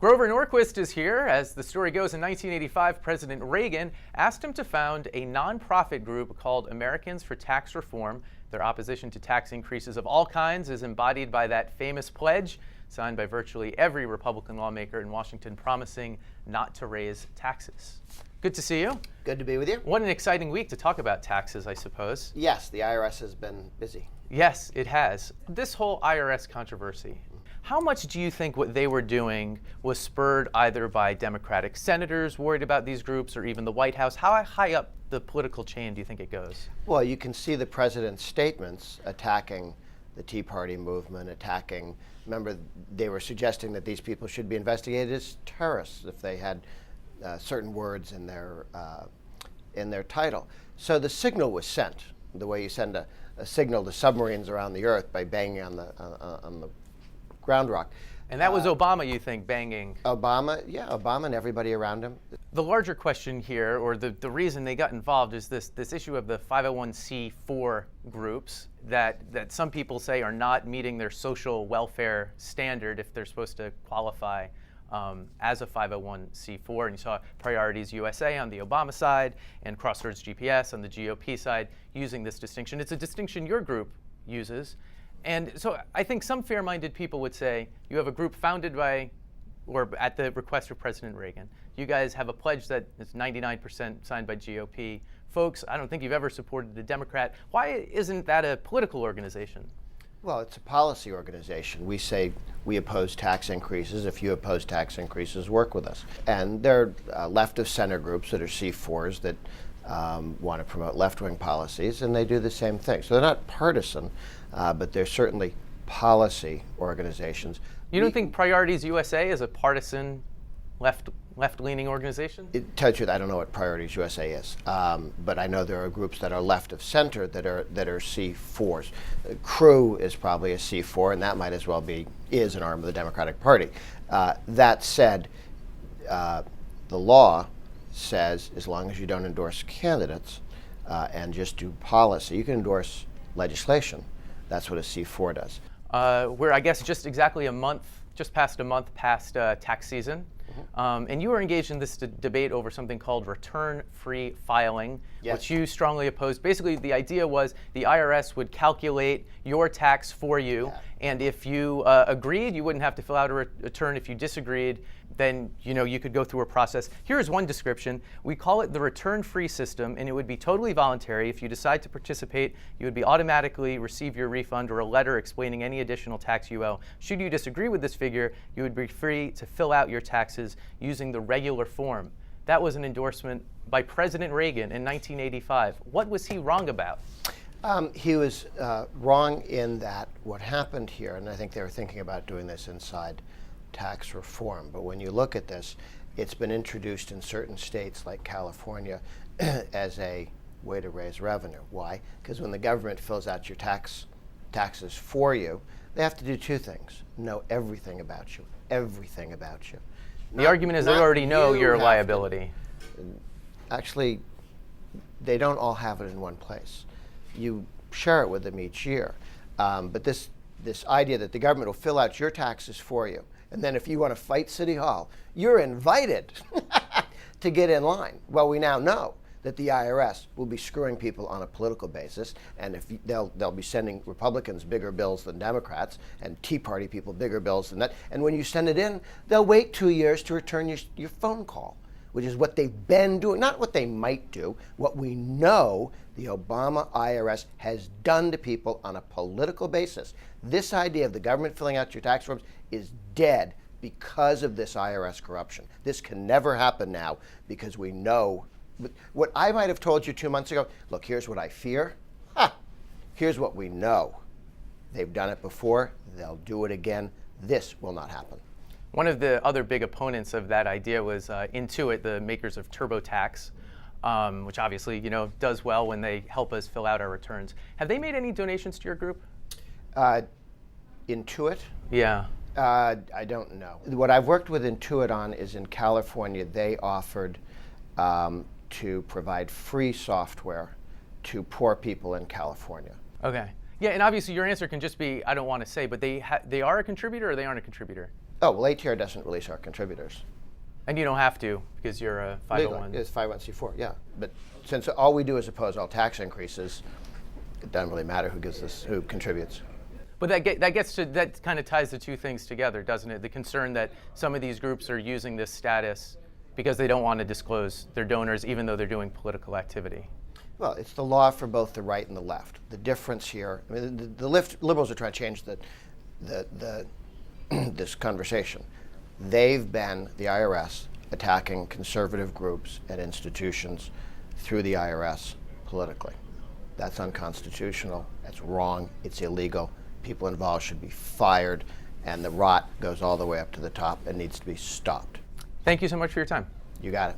Grover Norquist is here. As the story goes, in 1985, President Reagan asked him to found a nonprofit group called Americans for Tax Reform. Their opposition to tax increases of all kinds is embodied by that famous pledge signed by virtually every Republican lawmaker in Washington promising not to raise taxes. Good to see you. Good to be with you. What an exciting week to talk about taxes, I suppose. Yes, the IRS has been busy. Yes, it has. This whole IRS controversy, how much do you think what they were doing was spurred either by Democratic senators worried about these groups or even the White House? How high up the political chain do you think it goes? Well, you can see the president's statements attacking the Tea Party movement, remember, they were suggesting that these people should be investigated as terrorists if they had certain words in their title. So the signal was sent, the way you send a signal to submarines around the earth by banging on the ground rock. And that was Obama, you think, banging? Obama and everybody around him. The larger question here, or the reason they got involved, is this issue of the 501c4 groups that some people say are not meeting their social welfare standard if they're supposed to qualify as a 501c4. And you saw Priorities USA on the Obama side and Crossroads GPS on the GOP side using this distinction. It's a distinction your group uses. And so I think some fair-minded people would say you have a group founded by, or at the request of President Reagan. You guys have a pledge that is 99% signed by GOP folks. I don't think you've ever supported a Democrat. Why isn't that a political organization? Well, it's a policy organization. We say we oppose tax increases. If you oppose tax increases, work with us. And there are left of center groups that are C4s that want to promote left-wing policies, and they do the same thing. So they're not partisan, but they're certainly policy organizations. You don't think Priorities USA is a partisan left-leaning organization? To tell you the truth, I don't know what Priorities USA is, but I know there are groups that are left of center that are C4s. Crew is probably a C4, and that might as well is an arm of the Democratic Party. That said, the law says as long as you don't endorse candidates and just do policy, you can endorse legislation. That's what a C4 does. We're, I guess, just past a month past tax season. And you were engaged in this debate over something called return-free filing, yes, which you strongly opposed. Basically, the idea was the IRS would calculate your tax for you, and if you agreed, you wouldn't have to fill out a return. If you disagreed, then you could go through a process. Here's one description. We call it the return-free system, and it would be totally voluntary. If you decide to participate, you would automatically receive your refund or a letter explaining any additional tax you owe. Should you disagree with this figure, you would be free to fill out your taxes using the regular form. That was an endorsement by President Reagan in 1985. What was he wrong about? He was wrong in that what happened here, and I think they were thinking about doing this inside tax reform, but when you look at this, it's been introduced in certain states like California as a way to raise revenue. Why? Because when the government fills out your taxes for you, they have to do two things: know everything about you. The argument is they already know your liability. Actually, they don't all have it in one place. You share it with them each year. But this idea that the government will fill out your taxes for you, and then if you want to fight City Hall, you're invited to get in line. Well, we now know that the IRS will be screwing people on a political basis, and if they'll be sending Republicans bigger bills than Democrats, and Tea Party people bigger bills than that. And when you send it in, they'll wait 2 years to return your phone call, which is what they've been doing, not what they might do, what we know the Obama IRS has done to people on a political basis. This idea of the government filling out your tax forms is dead because of this IRS corruption. This can never happen now because we know what I might have told you 2 months ago. Look, here's what I fear. Here's what we know. They've done it before. They'll do it again. This will not happen. One of the other big opponents of that idea was Intuit, the makers of TurboTax, which obviously does well when they help us fill out our returns. Have they made any donations to your group? Intuit? Yeah. I don't know. What I've worked with Intuit on is in California, they offered to provide free software to poor people in California. Okay. Yeah, and obviously your answer can just be, I don't want to say, but they are a contributor or they aren't a contributor? Oh, well, ATR doesn't release our contributors. And you don't have to because you're a Legally, 501. it's 501c4, yeah. But since all we do is oppose all tax increases, it doesn't really matter who contributes. But that kind of ties the two things together, doesn't it? The concern that some of these groups are using this status because they don't want to disclose their donors, even though they're doing political activity. Well, it's the law for both the right and the left. The difference here, I mean, the liberals are trying to change this conversation. They've been, the IRS, attacking conservative groups and institutions through the IRS politically. That's unconstitutional. That's wrong. It's illegal. People involved should be fired, and the rot goes all the way up to the top and needs to be stopped. Thank you so much for your time. You got it.